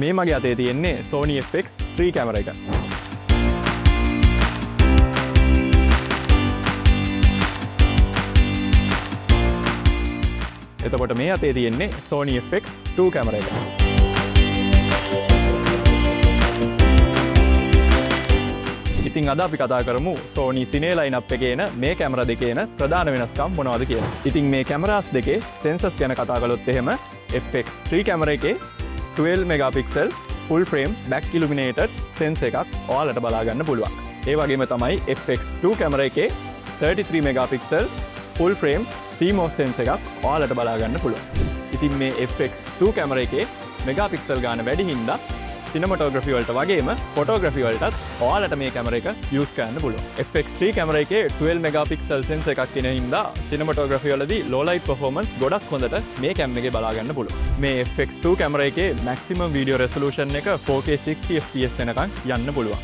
මේ මගේ අතේ තියෙන්නේ Sony FX3 කැමරා එක. එතකොට මේ අතේ තියෙන්නේ Sony FX2 කැමරා එක. ඉතින් අද අපි කතා කරමු Sony Cine lineup එකේ එන මේ කැමරා දෙකේ එන ප්‍රධාන වෙනස්කම් මොනවද කියලා. ඉතින් මේ කැමරාස් දෙකේ sensors ගැන කතා කළොත් එහෙම FX3 කැමරා එකේ 12 megapixel full frame back illuminated sensor එකක් ඔයාලට බලා ගන්න පුළුවන්. ඒ වගේම තමයි FX2 කැමරා එකේ 33 megapixel full frame CMOS sensor එකක් ඔයාලට බලා ගන්න පුළුවන්. ඉතින් මේ FX2 කැමරා එකේ megapixel ගාන වැඩි හින්දා cinematography වලට වගේම photography වලටත් ඔයාලට මේ කැමරා එක use කරන්න පුළුවන්. FX3 කැමරා එකේ 12 megapixel sensor එකක් තියෙන හින්දා cinematography වලදී low light performance ගොඩක් හොඳට මේ කැම් එකේ බලා ගන්න පුළුවන්. මේ FX2 කැමරා එකේ maximum video resolution එක 4K 60 fps වෙනකන් යන්න පුළුවන්.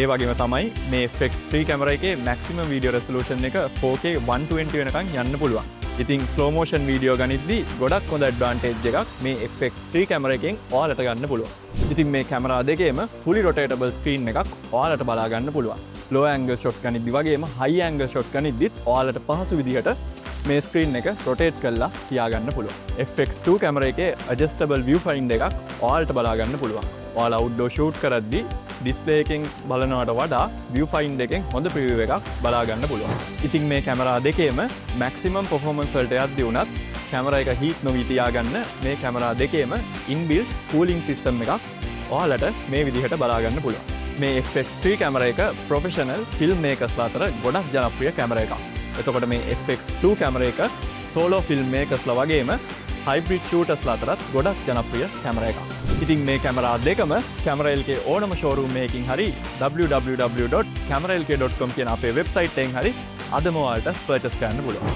ඒ වගේම තමයි මේ FX3 කැමරා එකේ maximum video resolution එක 4K 120 වෙනකන් යන්න පුළුවන්. ඉතින් slow motion video ගනිද්දී ගොඩක් හොඳ advantage එකක් මේ FX3 කැමරා එකෙන් ඔයාලට ගන්න පුළුවන්. ඉතින් මේ කැමරා දෙකේම fully rotatable screen එකක් ඔයාලට බලා ගන්න පුළුවන්. low angle shots ගනිද්දී වගේම high angle shots ගනිද්දිත් ඔයාලට පහසු විදිහට මේ screen එක rotate කරලා තියාගන්න පුළුවන්. FX2 කැමරා එකේ adjustable viewfinder එකක් ඔයාලට බලා ගන්න පුළුවන්. ඔයාලා outdoor shoot කරද්දී display එකෙන් බලනවට වඩා viewfinder එකෙන් හොඳ preview එකක් බලා ගන්න පුළුවන්. ඉතින් මේ කැමරා දෙකේම maximum performance වලට යද්දී උනත් කැමරා එක heat නොවී තියාගන්න මේ කැමරා දෙකේම inbuilt cooling system එකක් ඔයාලට මේ විදිහට බලා ගන්න පුළුවන්. මේ FX3 කැමරා එක professional filmmakersලා අතර ගොඩක් ජනප්‍රිය කැමරා එකක්. එතකොට මේ FX2 කැමරා එක solo filmmakersලා වගේම hybrid shootersලා අතරත් ගොඩක් ජනප්‍රිය කැමරා එකක්. ඉතින් මේ කැමරා දෙකම Camera LK ඕනම showroom එකකින් හරි www.cameralk.com කියන අපේ website එකෙන් හරි අදම ඔයාලට purchase කරන්න පුළුවන්.